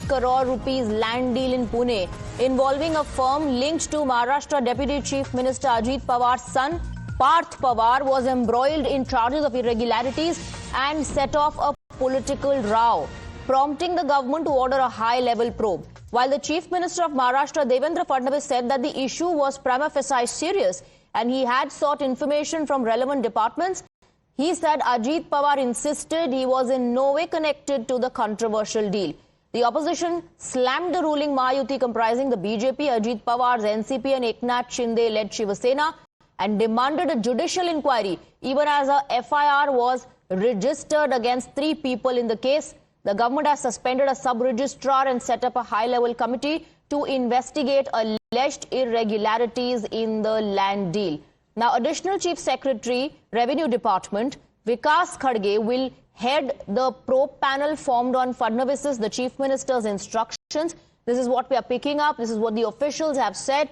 crore rupees land deal in Pune involving a firm linked to Maharashtra Deputy Chief Minister Ajit Pawar's son, Parth Pawar, was embroiled in charges of irregularities and set off a political row, prompting the government to order a high-level probe. While the Chief Minister of Maharashtra, Devendra Fadnavis, said that the issue was prima facie serious and he had sought information from relevant departments, he said Ajit Pawar insisted he was in no way connected to the controversial deal. The opposition slammed the ruling Mahayuti comprising the BJP, Ajit Pawar's NCP and Eknath Shinde-led Shiva Sena and demanded a judicial inquiry, even as a FIR was registered against 3 people in the case. The government has suspended a sub-registrar and set up a high-level committee to investigate alleged irregularities in the land deal. Now, Additional Chief Secretary, Revenue Department, Vikas Khadge, will head the probe panel formed on Fadnavis, the Chief Minister's instructions. This is what we are picking up. This is what the officials have said.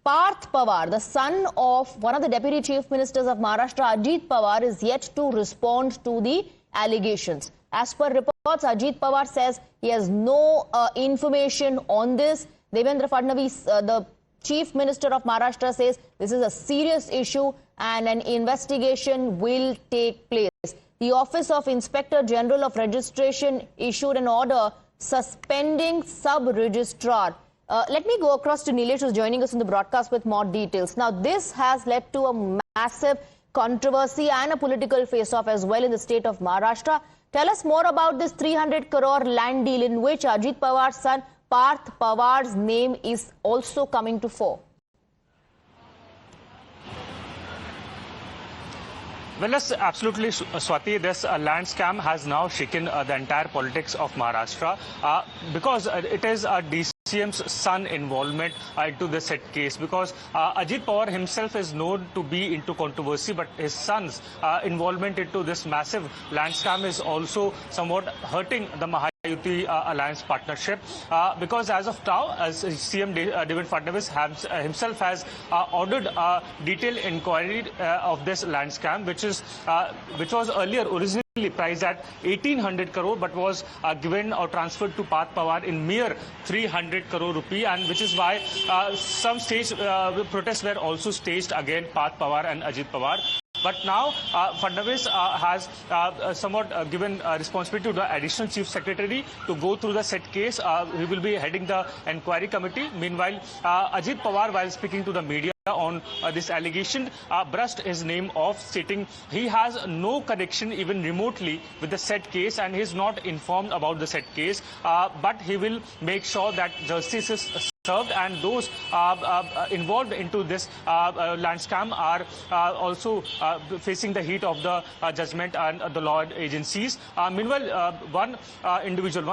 Parth Pawar, the son of one of the Deputy Chief Ministers of Maharashtra, Ajit Pawar, is yet to respond to the allegations. As per reports, Ajit Pawar says he has no information on this. Devendra Fadnavis, the Chief Minister of Maharashtra, says this is a serious issue and an investigation will take place. The Office of Inspector General of Registration issued an order suspending sub-registrar. Let me go across to Nilesh, who's joining us in the broadcast with more details. Now, this has led to a massive controversy and a political face-off as well in the state of Maharashtra. Tell us more about this 300 crore land deal in which Ajit Pawar's son Parth Pawar's name is also coming to fore. Well, yes, absolutely, Swati. This land scam has now shaken the entire politics of Maharashtra because it is DCM's son involvement into this said case, because Ajit Pawar himself is known to be into controversy, but his son's involvement into this massive land scam is also somewhat hurting the Mahayuti alliance partnership, because as of now, as CM Devendra Fadnavis himself has ordered a detailed inquiry of this land scam, which was earlier originally priced at 1800 crore, but was given or transferred to Parth Pawar in mere 300 crore rupee, and which is why some protests were also staged against Parth Pawar and Ajit Pawar. But now Fadnavis has somewhat given responsibility to the Additional Chief Secretary to go through the said case. He will be heading the inquiry committee. Meanwhile, Ajit Pawar, while speaking to the media on this allegation, brushed his name off, stating he has no connection even remotely with the said case and he is not informed about the said case, but he will make sure that justice is served and those involved into this land scam are also facing the heat of the judgment and the law agencies. Meanwhile, one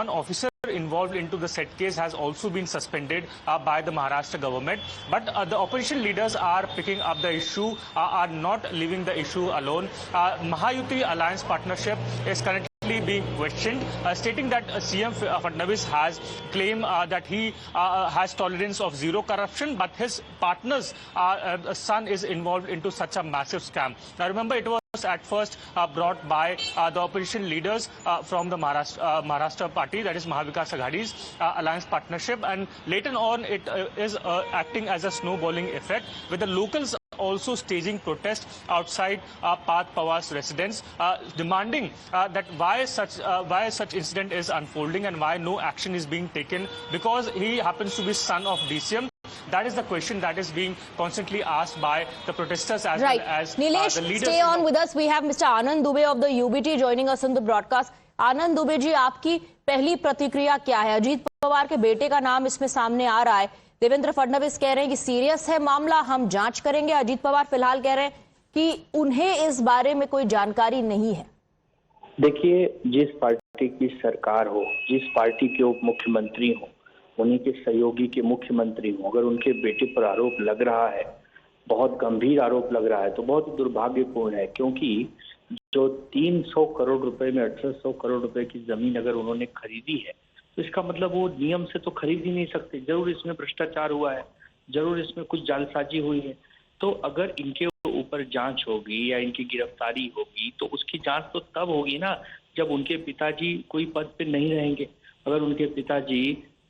officer involved into the said case has also been suspended by the Maharashtra government. But the opposition leaders are picking up the issue, are not leaving the issue alone. Mahayuti alliance partnership is currently being questioned, stating that CM Fadnavis has claimed that he has tolerance of zero corruption, but his partner's son is involved into such a massive scam. Now, remember, it was at first brought by the opposition leaders from the Maharashtra party, that is Mahavikas Aghadi's alliance partnership, and later on it is acting as a snowballing effect, with the locals also staging protests outside Parth Pawar's residence, demanding that why such incident is unfolding and why no action is being taken, because he happens to be son of DCM. That is the question that is being constantly asked by the protesters as well as Nilesh, the leaders. stay on with us. We have Mr. Anand Dubey of the UBT joining us on the broadcast. Anand Dubey जी, आपकी पहली प्रतिक्रिया क्या है? अजीत पवार के बेटे का नाम इसमें सामने आ रहा है. देवेंद्र फडणवीस कह रहे हैं कि सीरियस है मामला, हम जांच करेंगे. अजीत पवार फिलहाल कह रहे हैं कि उन्हें इस बारे में कोई जानकारी नहीं है. देखिए, जिस पार्टी की सरकार हो, जिस पार्टी के उप मुख्यमंत्री हो, उन्हीं के सहयोगी के मुख्यमंत्री हो, अगर उनके बेटे पर आरोप लग रहा है, बहुत गंभीर आरोप लग रहा है, तो बहुत दुर्भाग्यपूर्ण है, क्योंकि जो 300 करोड़ रुपए में 1800 करोड़ रुपए की जमीन अगर उन्होंने खरीदी है, तो इसका मतलब वो नियम से तो खरीद ही नहीं सकते. जरूर इसमें भ्रष्टाचार हुआ है, जरूर इसमें कुछ जालसाजी हुई है. तो अगर इनके ऊपर जांच होगी या इनकी गिरफ्तारी होगी, तो उसकी जांच तो तब होगी ना जब उनके पिताजी कोई पद पे नहीं रहेंगे. अगर उनके पिताजी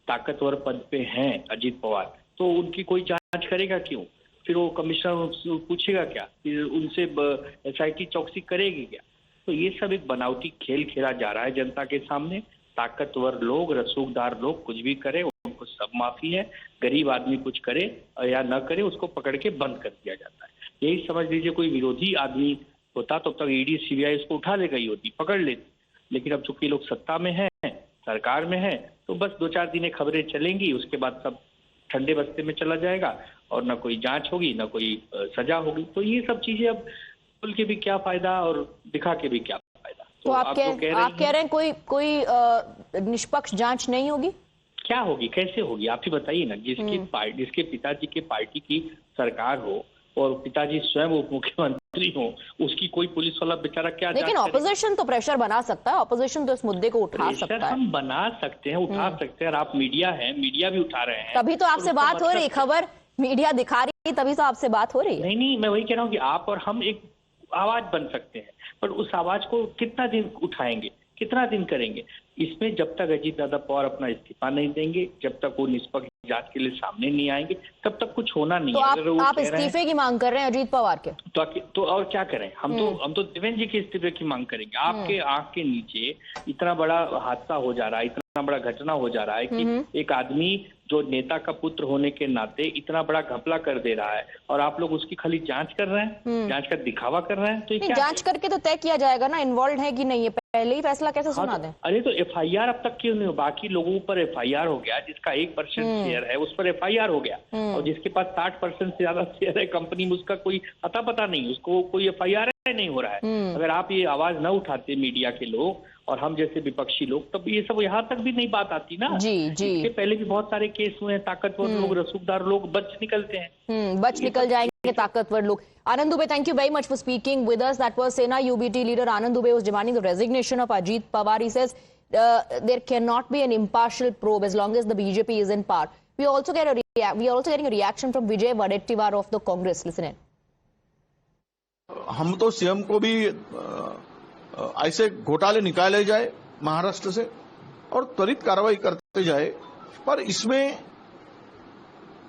ताकतवर पद पे हैं अजीत पवार, तो उनकी कोई जांच करेगा क्यों? फिर वो कमिश्नर पूछेगा क्या? फिर उनसे SIT चौकसी करेगी क्या? तो ये सब एक बनावटी खेल खेला जा रहा है जनता के सामने। ताकतवर लोग, रसूखदार लोग कुछ भी करे, उनको सब माफी है। गरीब आदमी कुछ करे या न करे, उसको पकड़ के बंद कर दिया जाता है। यही समझ लीजिए, कोई विरोधी आदमी होता तो तब ED CBI उसको उठा ले गई होती, पकड़ लेती। लेकिन अब चूंकि लोग सत्ता में हैं, सरकार में है, तो बस 2-4 दिन खबरें चलेंगी, उसके बाद सब ठंडे बस्ते में चला जाएगा और न कोई जांच होगी, न कोई सजा होगी। तो ये सब चीजें अब बोल के भी क्या फायदा और दिखा के भी क्या फायदा। तो आप कह रहे हैं कोई निष्पक्ष जांच नहीं होगी? क्या होगी, कैसे होगी, आप ही बताइए ना। जिसके पिताजी के पार्टी की सरकार हो और पिताजी स्वयं उप मुख्यमंत्री हो, उसकी कोई पुलिस वाला बेचारा क्या? लेकिन ऑपोजिशन तो प्रेशर बना सकता है, ऑपोजिशन तो इस मुद्दे को उठा सकता है। हम बना सकते हैं, उठा सकते हैं। और आप मीडिया है, मीडिया भी उठा रहे हैं, तभी तो आपसे बात हो रही, खबर मीडिया दिखा रही है, तभी तो आपसे बात हो रही है। नहीं, मैं वही कह रहा हूँ कि आप और हम एक आवाज बन सकते हैं, पर उस आवाज को कितना दिन उठाएंगे, कितना दिन करेंगे? इसमें जब तक अजीत दादा पवार अपना इस्तीफा नहीं देंगे, जब तक वो निष्पक्ष जांच के लिए सामने नहीं आएंगे, तब तक कुछ होना नहीं है। तो आप इस्तीफे की मांग कर रहे हैं अजीत पवार के? तो और क्या करें? हम तो देवेंद्र जी के इस्तीफे की मांग करेंगे। आपके आंख के नीचे इतना बड़ा हादसा हो जा रहा है, इतना बड़ा घटना हो जा रहा है कि एक आदमी जो नेता का पुत्र होने के नाते इतना बड़ा घपला कर दे रहा है, और आप लोग उसकी खाली जांच कर रहे हैं, जांच का दिखावा कर रहे हैं। तो ये जांच करके तो तय किया जाएगा ना, इन्वॉल्व है कि नहीं, ये पहले ही फैसला कैसे सुना दें? अरे तो FIR अब तक क्यों नहीं हो? बाकी लोगों पर FIR हो गया, जिसका 1% शेयर है उस पर FIR हो गया, और जिसके पास 60% से ज्यादा शेयर है कंपनी में, उसका कोई अता पता नहीं, उसको कोई FIR नहीं हो रहा है। अगर आप ये आवाज न उठाते मीडिया के लोग और हम जैसे विपक्षी लोग, तब ये सब यहाँ तक भी नहीं बात आती ना। जी। इससे पहले भी बहुत सारे केस हुए हैं, ताकतवर लोग, रसूखदार लोग बच निकलते हैं। बच निकल जाएंगे ताकतवर लोग। Anand Dubey, thank you very much for speaking with us. That was Sena UBT leader Anand Dubey was demanding the resignation of Ajit Pawar. He says there cannot be an impartial probe as long as the BJP is in power. We are also getting a reaction from Vijay Wadettiwar of the Congress. Listen in. हम तो CM को भी ऐसे घोटाले निकाले जाए महाराष्ट्र से और त्वरित कार्रवाई करते जाए, पर इसमें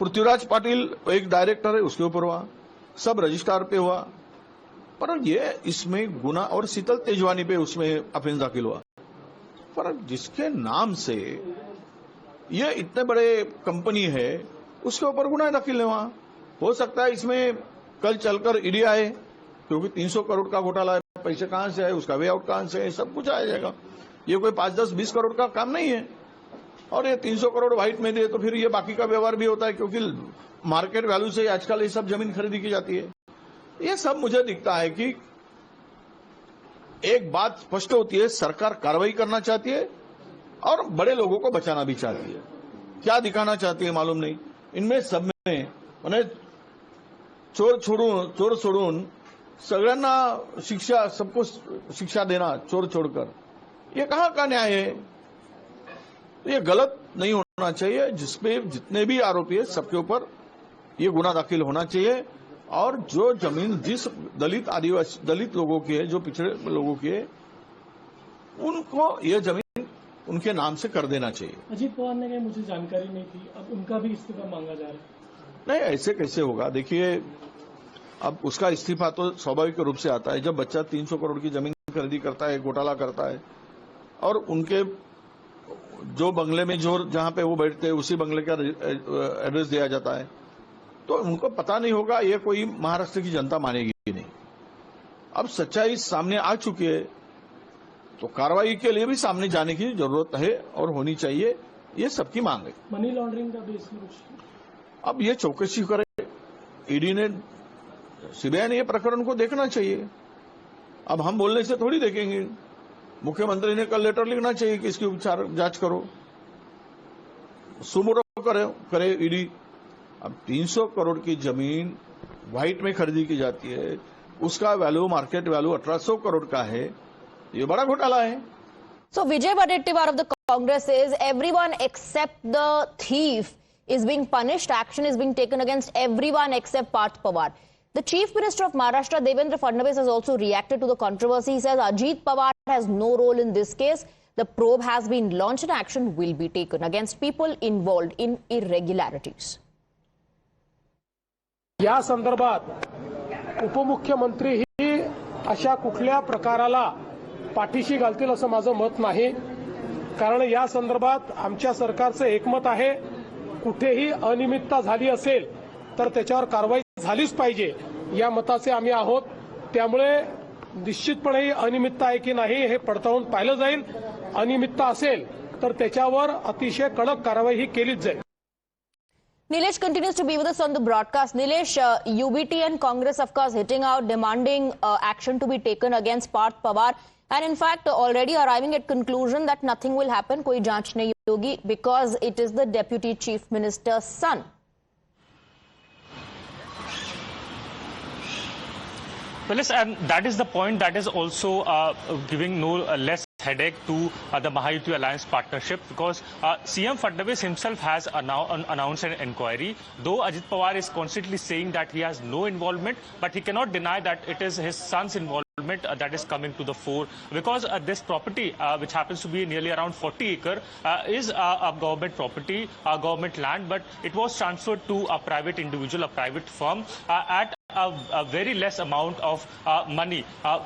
पृथ्वीराज पाटिल एक डायरेक्टर है, उसके ऊपर हुआ, सब रजिस्ट्रार पे हुआ, पर ये इसमें गुना, और शीतल तेजवानी पे उसमें ऑफेंस दाखिल हुआ, पर जिसके नाम से ये इतने बड़े कंपनी है उसके ऊपर गुना दाखिल नहीं हुआ। हो सकता है इसमें कल चलकर ED आए, क्योंकि 300 करोड़ का घोटाला है, पैसे कहां से है, उसका वे आउट कहां से है, सब कुछ आ जाएगा। ये कोई 5, 10, 20 करोड़ का काम नहीं है, और ये 300 करोड़ व्हाइट में दे तो फिर ये बाकी का व्यवहार भी होता है, क्योंकि मार्केट वैल्यू से आजकल ये सब जमीन खरीदी की जाती है। ये सब मुझे दिखता है कि एक बात स्पष्ट होती है, सरकार कार्रवाई करना चाहती है और बड़े लोगों को बचाना भी चाहती है। क्या दिखाना चाहती है मालूम नहीं। इनमें सब में मैंने चोर सोडून सगळ्यांना शिक्षा, सबको शिक्षा देना चोर छोड़कर, ये कहां का न्याय है? ये गलत नहीं होना चाहिए। जिसपे जितने भी आरोपी है सबके ऊपर ये गुना दाखिल होना चाहिए, और जो जमीन जिस दलित आदिवासी दलित लोगों की है, जो पिछड़े लोगों की है, उनको ये जमीन उनके नाम से कर देना चाहिए। अजीत पवार ने कहा मुझे जानकारी नहीं थी, अब उनका भी इस्तीफा मांगा जा रहा है। नहीं, ऐसे कैसे होगा? देखिए, अब उसका इस्तीफा तो स्वाभाविक रूप से आता है जब बच्चा 300 करोड़ की जमीन खरीदी करता है, घोटाला करता है, और उनके जो बंगले में जहां पे वो बैठते हैं उसी बंगले का एड्रेस दिया जाता है, तो उनको पता नहीं होगा, ये कोई महाराष्ट्र की जनता मानेगी नहीं। अब सच्चाई सामने आ चुकी है, तो कार्रवाई के लिए भी सामने जाने की जरूरत है और होनी चाहिए, ये सबकी मांग है। मनी लॉन्ड्रिंग का भी इसमें अब ये चौकसी करे, ED ने, CBI ने ये प्रकरण को देखना चाहिए। अब हम बोलने से थोड़ी देखेंगे, मुख्यमंत्री ने कल लेटर लिखना चाहिए कि इसकी उपचार जांच करो, सुमोटो करे ED। अब 300 करोड़ की जमीन व्हाइट में खरीदी की जाती है, उसका वैल्यू, मार्केट वैल्यू 1800 करोड़ का है, ये बड़ा घोटाला है। So Vijay Wadettiwar of the Congress says everyone except the thief is being punished. Action is being taken against everyone except Parth Pawar. The Chief Minister of Maharashtra, Devendra Fadnavis, has also reacted to the controversy. He says Ajit Pawar has no role in this case. The probe has been launched and action will be taken against people involved in irregularities. या संदर्भात उपमुख्यमंत्री ही अशा कुठल्या प्रकाराला पाठीशी घालतील असं माझं मत नाही. कारण या संदर्भात आमच्या सरकारचं एकमत आहे. कुठेही अनियमितता झाली असेल तर त्याच्यावर कारवाई झालीच पाहिजे या मताचे आम्ही आहोत. त्यामुळे निश्चितपणे ही अनियमितता आहे की नाही हे पडताळून पाहिलं जाईल. अनियमितता असेल तर त्याच्यावर अतिशय कडक कारवाई ही केलीच जाईल. Nilesh continues to be with us on the broadcast. Nilesh, UBT and Congress, of course, hitting out, demanding action to be taken against Parth Pawar. And in fact, already arriving at conclusion that nothing will happen, koi jaanch nahi hogi, because it is the Deputy Chief Minister's son. Well, yes, and that is the point that is also giving no less headache to the Mahayuti Alliance partnership, because CM Fadnavis himself has announced an inquiry. Though Ajit Pawar is constantly saying that he has no involvement, but he cannot deny that it is his son's involvement that is coming to the fore, because this property, which happens to be nearly around 40 acres, is a government property, government land, but it was transferred to a private individual, a private firm, at a very less amount of money,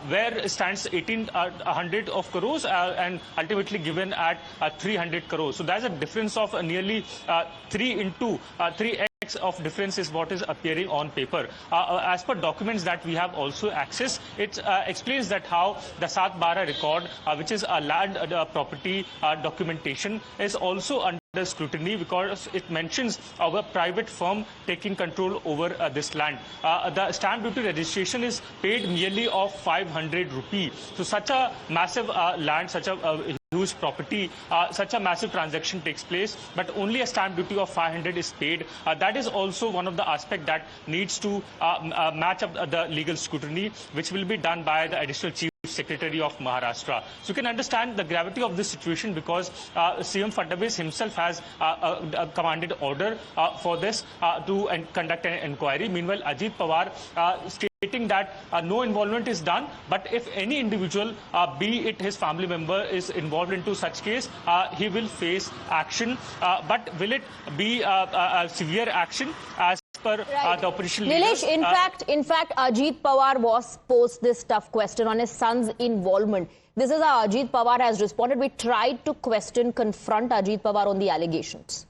where stands 1,800 of crores and ultimately given at 300 crores. So there's a difference of nearly 3x of difference is what is appearing on paper. As per documents that we have also accessed, it explains that how the Sat Bara record, which is a land property documentation, is also under scrutiny, because it mentions our private firm taking control over this land. The stamp duty registration is paid merely of 500 rupees. So such a massive land, such a huge property, such a massive transaction takes place, but only a stamp duty of 500 is paid. That is also one of the aspects that needs to match up the legal scrutiny, which will be done by the additional Chief Secretary of Maharashtra. So you can understand the gravity of this situation, because CM Fadnavis himself has a commanded order for this to conduct an inquiry. Meanwhile, Ajit Pawar stating that no involvement is done, but if any individual, be it his family member, is involved into such case, he will face action. But will it be a severe action as per the opposition leaders? Nilesh, in fact, Ajit Pawar was posed this tough question on his son's involvement. This is how Ajit Pawar has responded. We tried to confront Ajit Pawar on the allegations.